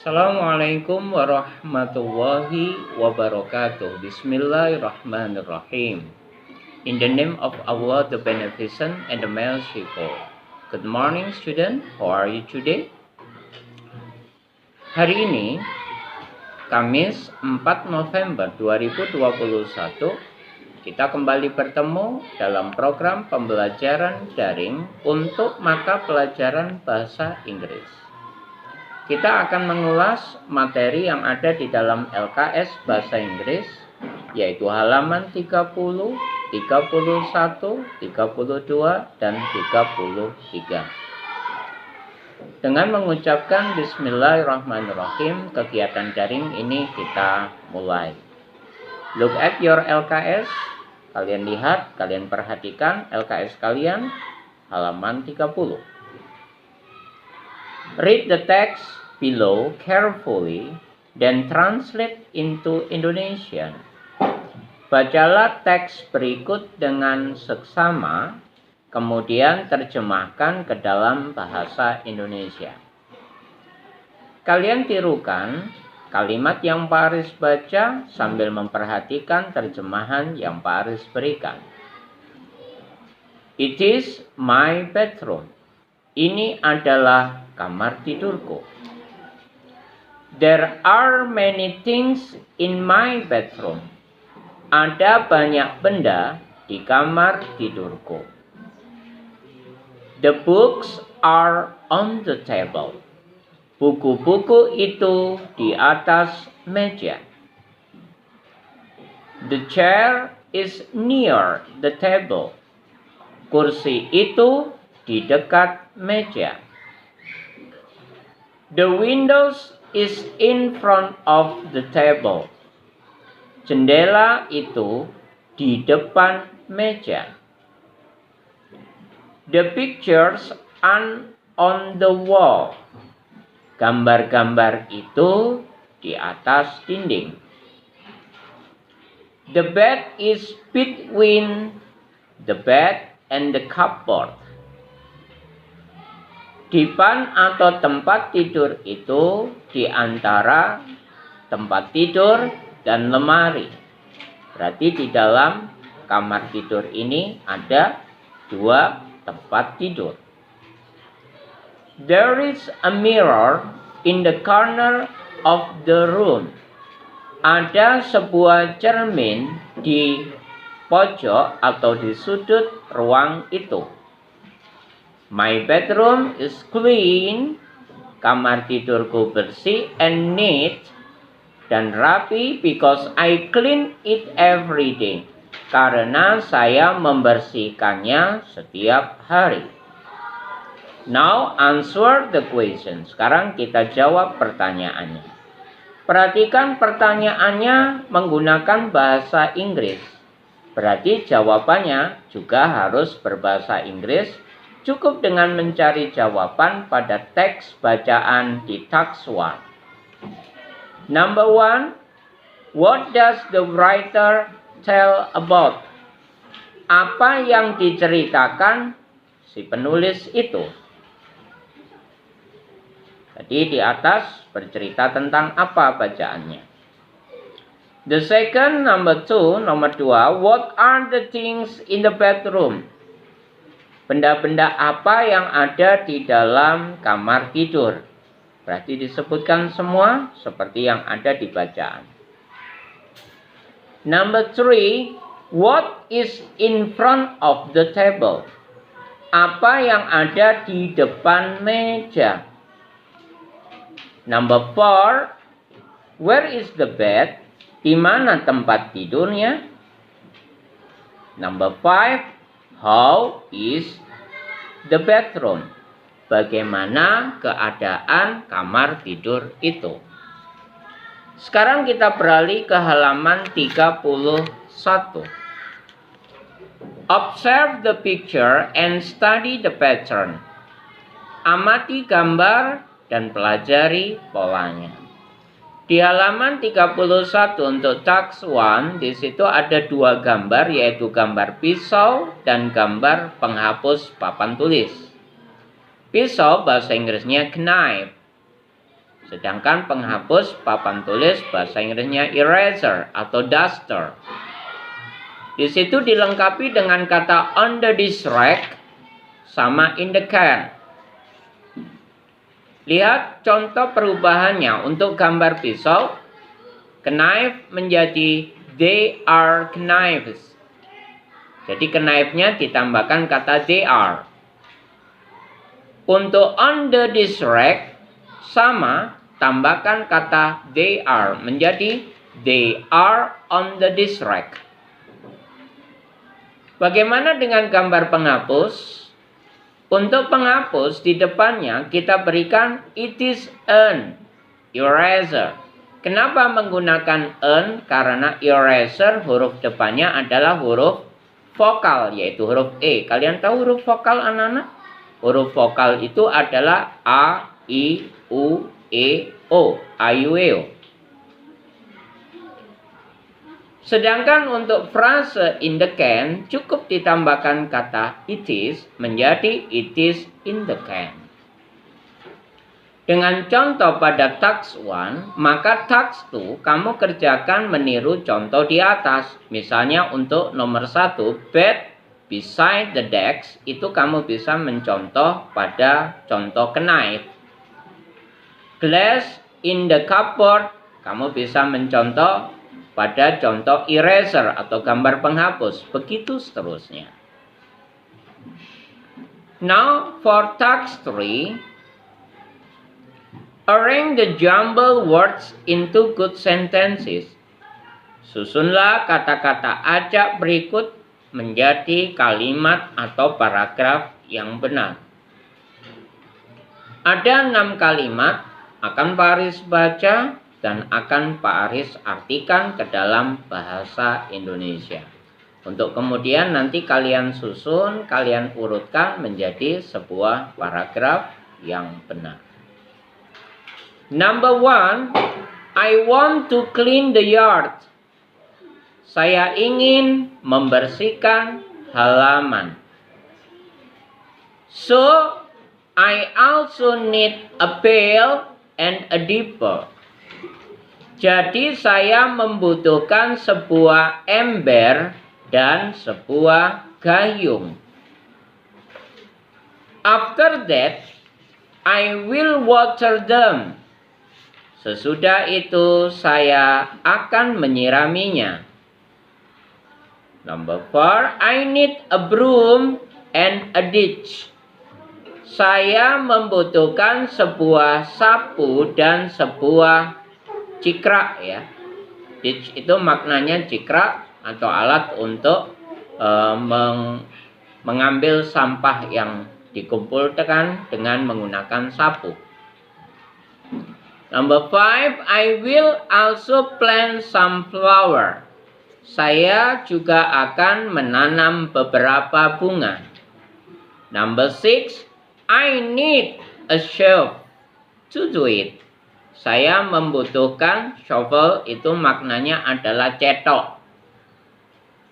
Assalamualaikum warahmatullahi wabarakatuh. Bismillahirrahmanirrahim. In the name of Allah, the Beneficent and the Merciful. Good morning, student. How are you today? Hari ini, Kamis 4 November 2021, kita kembali bertemu dalam program pembelajaran daring untuk mata pelajaran bahasa Inggris. Kita akan mengulas materi yang ada di dalam LKS Bahasa Inggris, yaitu halaman 30, 31, 32, dan 33. Dengan mengucapkan Bismillahirrahmanirrahim, kegiatan daring ini kita mulai. Look at your LKS. Kalian lihat, kalian perhatikan LKS kalian, halaman 30. Read the text below carefully, then translate into Indonesian. Bacalah teks berikut dengan seksama, kemudian terjemahkan ke dalam bahasa Indonesia. Kalian tirukan kalimat yang Pak Aris baca sambil memperhatikan terjemahan yang Pak Aris berikan. It is my bedroom. Ini adalah kamar tidurku. There are many things in my bedroom. Ada banyak benda di kamar tidurku. The books are on the table. Buku-buku itu di atas meja. The chair is near the table. Kursi itu di dekat meja. The windows is in front of the table. Jendela itu di depan meja. The pictures are on the wall. Gambar-gambar itu di atas dinding. The bed is between the bed and the cupboard. Dipan atau tempat tidur itu di antara tempat tidur dan lemari. Berarti di dalam kamar tidur ini ada dua tempat tidur. There is a mirror in the corner of the room. Ada sebuah cermin di pojok atau di sudut ruang itu. My bedroom is clean. Kamar tidurku bersih and neat dan rapi because I clean it every day. Karena saya membersihkannya setiap hari. Now answer the question. Sekarang kita jawab pertanyaannya. Perhatikan pertanyaannya menggunakan bahasa Inggris. Berarti jawabannya juga harus berbahasa Inggris. Cukup dengan mencari jawaban pada teks bacaan di task 1. Number 1. What does the writer tell about? Apa yang diceritakan si penulis itu? Jadi di atas bercerita tentang apa bacaannya. The second, nomor 2. What are the things in the bedroom? Benda-benda apa yang ada di dalam kamar tidur? Berarti disebutkan semua seperti yang ada di bacaan. Number 3, what is in front of the table? Apa yang ada di depan meja? Number 4, where is the bed? Di mana tempat tidurnya? Number 5, how is the bedroom? Bagaimana keadaan kamar tidur itu? Sekarang kita beralih ke halaman 31. Observe the picture and study the pattern. Amati gambar dan pelajari polanya. Di halaman 31 untuk task 1, di situ ada dua gambar, yaitu gambar pisau dan gambar penghapus papan tulis. Pisau bahasa Inggrisnya knife. Sedangkan penghapus papan tulis bahasa Inggrisnya eraser atau duster. Di situ dilengkapi dengan kata under this rack sama in the can. Lihat contoh perubahannya untuk gambar pisau. Knife menjadi they are knives. Jadi knife-nya ditambahkan kata they are. Untuk under this rack sama, tambahkan kata they are menjadi they are on this rack. Bagaimana dengan gambar penghapus? Untuk penghapus di depannya kita berikan it is an eraser. Kenapa menggunakan an? Karena eraser huruf depannya adalah huruf vokal, yaitu huruf E. Kalian tahu huruf vokal anak-anak? Huruf vokal itu adalah A, I, U, E, O. A, U, E, O. Sedangkan untuk frase in the can cukup ditambahkan kata it is menjadi it is in the can. Dengan contoh pada task 1, maka task 2 kamu kerjakan meniru contoh di atas. Misalnya untuk nomor 1, bed beside the desk, itu kamu bisa mencontoh pada contoh knife. Glass in the cupboard, kamu bisa mencontoh pada contoh eraser atau gambar penghapus. Begitu seterusnya. Now for task 3, arrange the jumbled words into good sentences. Susunlah kata-kata acak berikut menjadi kalimat atau paragraf yang benar. Ada 6 kalimat, akan Pak Aris baca dan akan Pak Aris artikan ke dalam bahasa Indonesia. Untuk kemudian nanti kalian susun, kalian urutkan menjadi sebuah paragraf yang benar. Number 1, I want to clean the yard. Saya ingin membersihkan halaman. So, I also need a pail and a dipper. Jadi saya membutuhkan sebuah ember dan sebuah gayung. After that, I will water them. Sesudah itu saya akan menyiraminya. Number 4, I need a broom and a ditch. Saya membutuhkan sebuah sapu dan sebuah cikrak ya. Ditch itu maknanya cikrak atau alat untuk mengambil sampah yang dikumpulkan dengan menggunakan sapu. Number 5, I will also plant some flower. Saya juga akan menanam beberapa bunga. Number 6, I need a shovel to do it. Saya membutuhkan shovel, itu maknanya adalah cetok.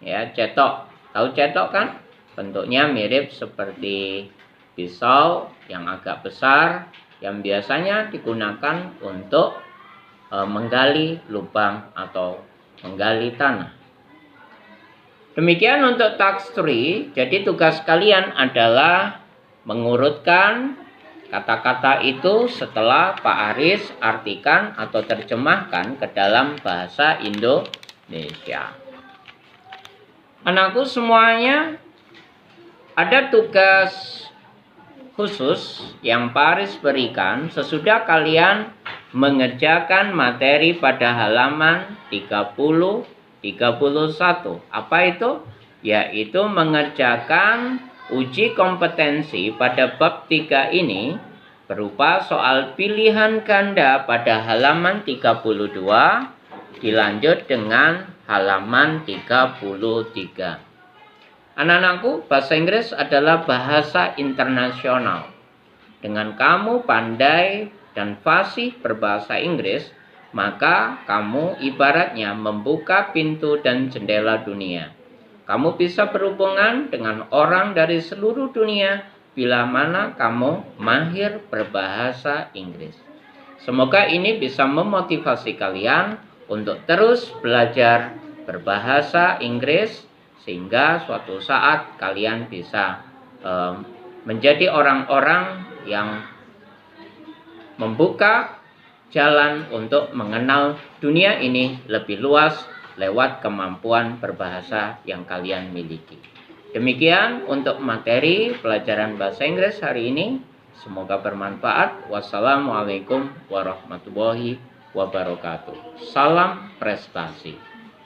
Ya, cetok. Tahu cetok kan? Bentuknya mirip seperti pisau yang agak besar, yang biasanya digunakan untuk menggali lubang atau menggali tanah. Demikian untuk task 3. Jadi tugas kalian adalah mengurutkan kata-kata itu setelah Pak Aris artikan atau terjemahkan ke dalam bahasa Indonesia. Anakku semuanya, ada tugas khusus yang Pak Aris berikan sesudah kalian mengerjakan materi pada halaman 30-31. Apa itu? Yaitu mengerjakan uji kompetensi pada bab 3 ini berupa soal pilihan ganda pada halaman 32 dilanjut dengan halaman 33. Anak-anakku, bahasa Inggris adalah bahasa internasional. Dengan kamu pandai dan fasih berbahasa Inggris, maka kamu ibaratnya membuka pintu dan jendela dunia. Kamu bisa berhubungan dengan orang dari seluruh dunia bila mana kamu mahir berbahasa Inggris. Semoga ini bisa memotivasi kalian untuk terus belajar berbahasa Inggris sehingga suatu saat kalian bisa menjadi orang-orang yang membuka jalan untuk mengenal dunia ini lebih luas lewat kemampuan berbahasa yang kalian miliki. Demikian untuk materi pelajaran bahasa Inggris hari ini. Semoga bermanfaat. Wassalamualaikum warahmatullahi wabarakatuh. Salam prestasi.